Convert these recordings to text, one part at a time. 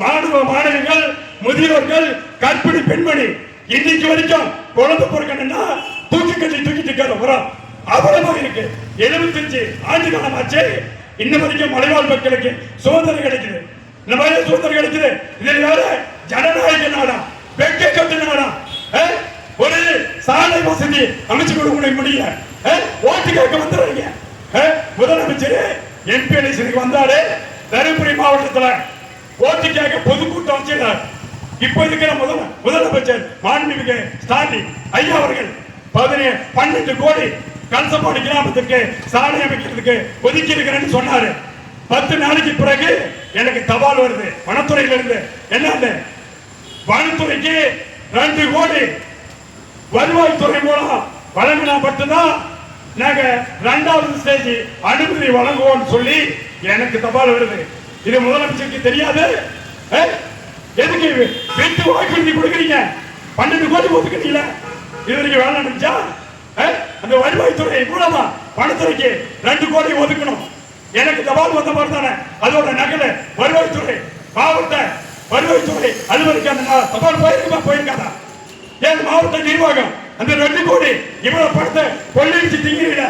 மாணவ மாணவிகள், முதியோர்கள், கற்பிணி பெண்மணி இன்னைக்கு வரைக்கும் குழந்தை பிறக்கணும்னா தூக்கி கட்டி தூக்கிட்டு இருக்கிற அவ்வளவா இருக்கு. 75 ஆண்டு காலமாச்சு. இன்னும் வரைக்கும் மலைவாழ் மக்களுக்கு சுதந்திரம் கிடைக்குது. இந்த மாதிரி சுதந்திரம் கிடைக்குது. இதில் வேற ஜனநாயக நாடா, வெக்க கட்டு நாடா, ஒரு சாலை வசதி அமைச்சு கொடுக்க முடியல. ஓட்டு கேட்க வந்துடுறீங்க. முதலமைச்சர் எம்பி எலெக்ஷனுக்கு வந்தாரு. தருமபுரி மாவட்டத்தில் ஓட்டு கேட்க பொதுக்கூட்டம் வச்சிருந்தார். இப்ப இருக்கிற முதலமைச்சர் மாண்புமிகு ஸ்டாலின் ஐயா அவர்கள் 12 கோடி கலசப்பாடி கிராமத்துக்கு சாலை அமைக்கிறதுக்கு ஒதுக்கி இருக்கிறேன்னு சொன்னாரு. 10 நாளைக்கு பிறகு எனக்கு தபால் வருது வனத்துறையில இருந்து. என்ன வனத்துறைக்கு 2 கோடி வருவாய்த்துறை மூலம் வழங்கினா மட்டும்தான் நாங்க 2வது ஸ்டேஜ் அனுமதி வழங்குவோம் சொல்லி எனக்கு தபால் வருது. இது முதலமைச்சருக்கு தெரியாது. எதுக்கு வீட்டு வாக்குறுதி கொடுக்குறீங்க? 12 கோடி ஒதுக்குறீங்களா? இது வரைக்கும் வேலை நடந்துச்சா? அந்த வருவாய்த்துறை மூலமா வனத்துறைக்கு 2 கோடி ஒதுக்கணும். எனக்கு தபால் வந்த மாதிரி தானே அதோட நகல வருவாய்த்துறை மாவட்ட வருவாய்த்துறை அலுவலருக்கு அந்த தபால் போயிருக்காதா? ஏன் மாவட்ட நிர்வாகம் அந்த 2 கோடி இவ்வளவு பணத்தை கொள்ளையடிச்சு திங்கிறீங்க?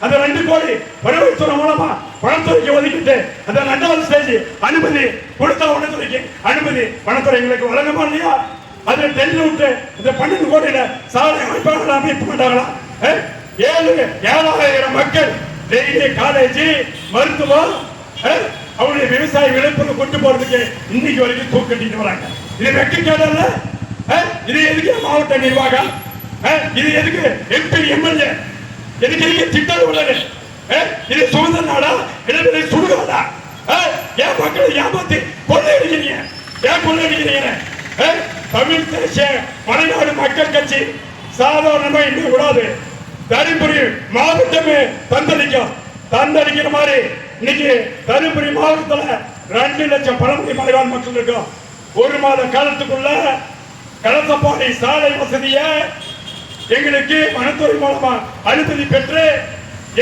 அந்த 2 கோடி வருவாய்த்துறை மூலமா வனத்துறைக்கு ஒதுக்கிட்டு அந்த 2வது ஸ்டேஜ் அனுமதி கொடுத்தா வனத்துறைக்கு அனுமதி வனத்துறை எங்களுக்கு வழங்கமா இல்லையா? அதுல டெல்லி விட்டு இந்த 12 கோடியில சாலை அமைப்பாளர்கள் அமைப்பு மாட்டாங்களா? 7,000 மக்கள் டெய்லி காலேஜ் மருத்துவம் அவருடைய விவசாய விளைப்பு கொண்டு போறதுக்கு இன்னைக்கு வரைக்கும் தூக்கிட்டு வராங்க. இது வெற்றிக்காதல்ல. இது எதுக்கு மாவட்ட நிர்வாகம்? இது எதுக்கு எம்பி எம்எல்ஏ? எதுக்கு திட்டம் உள்ளது? இது சுதந்திர நாடா இல்லை சுடுகாடா? ஏன் மக்களை ஏமாத்தி கொள்ளையடிக்கிறீங்க? ஏன் கொள்ளையடிக்கிறீங்க? தமிழ் தேசிய மலைநாடு மக்கள் கட்சி சாதாரணமா இன்னும் விடாது. தருமபுரி மாவட்டமே தந்தளிக்கிற மாதிரி இன்னைக்கு தருமபுரி மாவட்டத்தில் 2 லட்சம் பழங்குடி மலைவாழ் மக்கள் இருக்கும். 1 மாத காலத்துக்குள்ள கலசப்பாடி சாலை வசதிய எங்களுக்கு வனத்துறை மூலமா அனுமதி பெற்று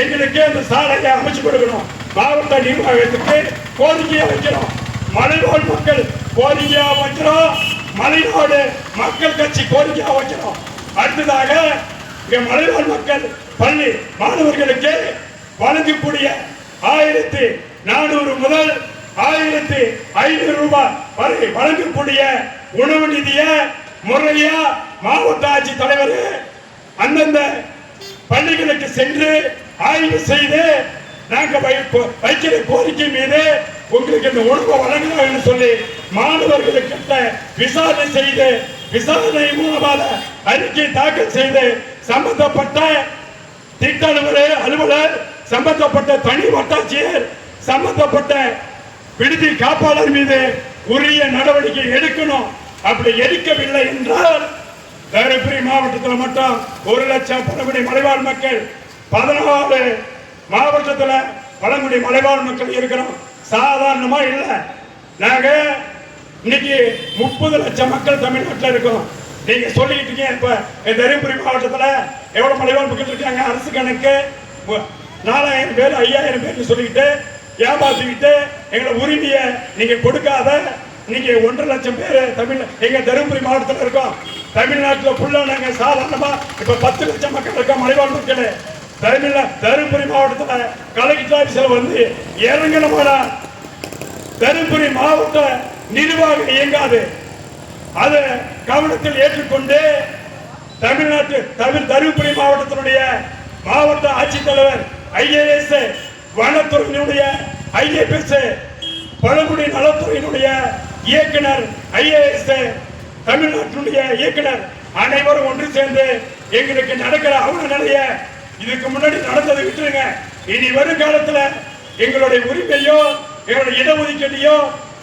எங்களுக்கு அந்த சாலையை அமைச்சு கொடுக்கணும். மாவட்ட நிர்வாகத்துக்கு கோரிக்கையா வைக்கிறோம். மலைவாழ் மக்கள் கோரிக்கையா வைக்கிறோம். மலைநாடு மக்கள் கட்சி கோரிக்கையா வைக்கிறோம். அடுத்ததாக மலைவாழ் மக்கள் பள்ளி மாணவர்களுக்கு வழங்கக்கூடிய 1,400 முதல் 1,500 ரூபாய் வரை வழங்கக்கூடிய உணவு நிதிய முறையா மாவட்ட ஆட்சி தலைவர் அந்தந்த பள்ளிகளுக்கு சென்று ஆய்வு செய்து நாங்க வைக்கிற கோரிக்கை மீது உங்களுக்கு இந்த உணவை வழங்கலாம் சொல்லி மாணவர்களுக்கு விசாரணை செய்து விசாரணை மூலமாக அறிக்கை தாக்கல் செய்து சம்பந்தப்பட்ட திட்ட அலுவலர் சம்பந்தப்பட்ட தனி வட்டாட்சியர் சம்பந்தப்பட்ட விடுதி காப்பாளர் மீது உரிய நடவடிக்கை எடுக்கணும். அப்படி எடுக்கவில்லை என்றால் தருமபுரி மாவட்டத்தில் மட்டும் 1 லட்சம் பழங்குடி மலைவாழ் மக்கள் 14 மாவட்டத்தில் பழங்குடி மலைவாழ் மக்கள் இருக்கிறோம். சாதாரணமா இல்லை. நாங்க இன்னைக்கு 30 லட்சம் மக்கள் தமிழ்நாட்டில் இருக்கோம். நீங்க சொல்லிட்டு இருக்கீங்க இப்ப தருமபுரி மாவட்டத்தில் எவ்வளவு மலைவாழ் மக்கள் இருக்காங்க? அரசு கணக்கு 4,000 பேர் 5,000 பேர் சொல்லிக்கிட்டு ஏமாத்திக்கிட்டு எங்களை உரிமையை நீங்க கொடுக்காத நீங்க 1.5 லட்சம் பேர் எங்க தருமபுரி மாவட்டத்தில் இருக்கோம். தமிழ்நாட்டில் ஃபுல்லா நாங்க சாதாரணமா இப்ப 10 லட்சம் மக்கள் இருக்கோம் மலைவாழ் மக்கள். தருமபுரி மாவட்டத்தில் கலெக்டர் ஆபீஸ்ல வந்து இறங்கணுமானா தருமபுரி மாவட்ட நிர்வாகம் இயங்காது. அதை கவனத்தில் ஏற்றுக்கொண்டு தருமபுரி மாவட்டத்தினுடைய மாவட்ட ஆட்சித்தலைவர் IAS, வனத்துறையினுடைய IAPS, பழங்குடி நலத்துறையினுடைய இயக்குனர் IAS, தமிழ்நாட்டினுடைய இயக்குனர் அனைவரும் ஒன்று சேர்ந்து எங்களுக்கு நடக்கிற அவல நிலைய இதுக்கு முன்னாடி நடந்ததை விட்டுருங்க. இனி வரும் காலத்துல எங்களுடைய உரிமையோ எங்களுடைய இடஒதுக்கீட்டையோ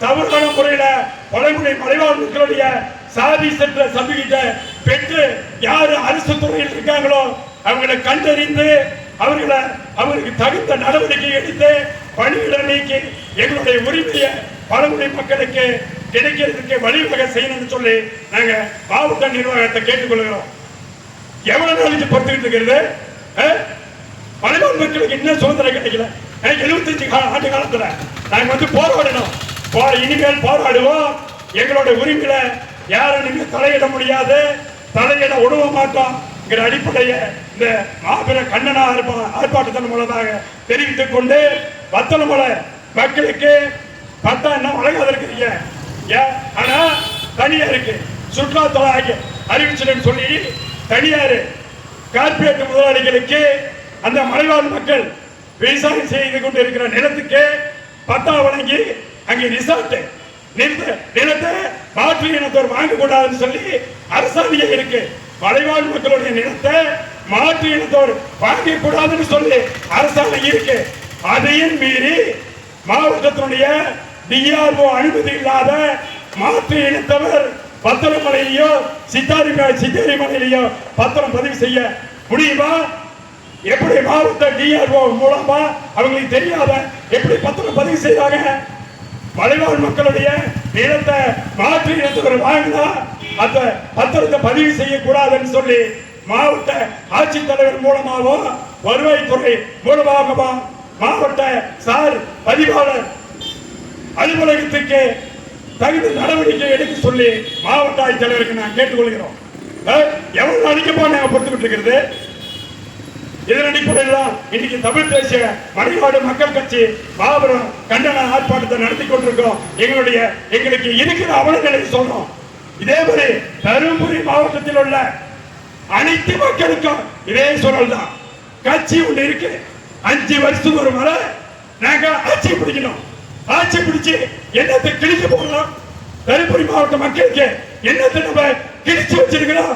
தவறான முறையில பழங்குடி மலைவாழ் மக்களுடைய சாதி சட்ட சர்டிபிகேட்டை பெற்று யாரு அரசு துறையில் இருக்காங்களோ அவங்களை கண்டறிந்து அவருக்கு தகுந்த நடவடிக்கை எடுத்து பணியிட நீக்கி எங்களுடைய உரிமையை பழங்குடி மக்களுக்கு கிடைக்கிறதுக்கு வழிவகை செய்யணும்னு சொல்லி நாங்க மாவட்ட நிர்வாகத்தை கேட்டுக்கொள்கிறோம். எவ்வளவு நாளைக்கு பொறுத்துக்கிட்டு இருக்கிறது? மலைவாழ் மக்களுக்கு இன்னும் சுதந்திரம் கிடைக்கல. 75 ஆண்டு காலத்துல நாங்க போராடணும். இனிமேல் போராடுவோம். எங்களுடைய உரிமையில யாரும் நீங்க தலையிட முடியாது, தலையிட உதவ மாட்டோம் அடிப்படையை இந்த மாபெரும் கண்டன ஆர்ப்பாட்டத்தின் மூலமாக தெரிவித்துக் கொண்டு வத்தலமலை மக்களுக்கு பட்டா என்ன வழங்காத இருக்கிறீங்க. ஆனா தனியாருக்கு சுற்றுலாத்துறை அறிவிச்சுன்னு சொல்லி தனியார் கார்பரேட் முதலாளிகளுக்கு அந்த மலைவாழ் மக்கள் விவசாயம் செய்து கொண்டு இருக்கிற நிலத்துக்கு பட்டா வழங்கி அங்கே ரிசார்ட் நிலத்தை மாற்று இனத்தோர் வாங்கக்கூடாதுன்னு சொல்லி அரசாணையே இருக்கு. மலைவாழ் மக்களுடைய நிலத்தை மாற்று இனத்தோர் வாங்கக்கூடாதுன்னு சொல்லி அரசாணை இருக்கு. அதையும் மீறி மாவட்டத்தினுடைய டிஆர்ஓ அனுமதி இல்லாத மாற்று இனத்தவர் பத்திரமலையிலோ சித்தாரி மலையிலேயோ பத்திரம் பதிவு செய்ய முடியுமா? எப்படி மாவட்ட டிஆர்ஓ மூலமா அவங்களுக்கு தெரியாத எப்படி பத்திரம் பதிவு செய்யறாங்க? மலைவாழ் மக்களுடைய நிலத்தை மாற்று இனத்தவர் வாங்கினா அந்த பத்திரத்தை பதிவு செய்யக்கூடாதுன்னு சொல்லி மாவட்ட ஆட்சித்தலைவர் மூலமாகவும் வருவாய்த்துறை மூலமாகவும் மாவட்ட சார் பதிவாளர் அலுவலகத்துக்கு தகுந்த நடவடிக்கை எடுக்க சொல்லி மாவட்ட ஆட்சித்தலைவருக்கு நான் கேட்டுக்கொள்கிறோம். எவ்வளவு நாளைக்கு நாங்க பொறுத்துக்கிட்டு இருக்கிறது? இதன் அடிப்படையில் தான் இன்னைக்கு தமிழ் தேசிய மலைவாழ் மக்கள் கட்சி மாபெரும் கண்டன ஆர்ப்பாட்டத்தை நடத்தி கொண்டிருக்கோம். எங்களுக்கு இருக்கிற அவலநிலை சொல்றோம். இதே மாதிரி தருமபுரி மாவட்டத்தில் உள்ள அனைத்து மக்களுக்கும் இதே சூழல் தான். கட்சி ஒன்று இருக்கு. 5 வருஷத்துக்கு ஒரு முறை நாங்க ஆட்சி பிடிக்கணும். ஆட்சி பிடிச்சு என்னத்தை கிழிச்சு போடலாம்? தருமபுரி மாவட்ட மக்களுக்கு என்னத்தை நம்ம கிழிச்சு வச்சிருக்கிறோம்?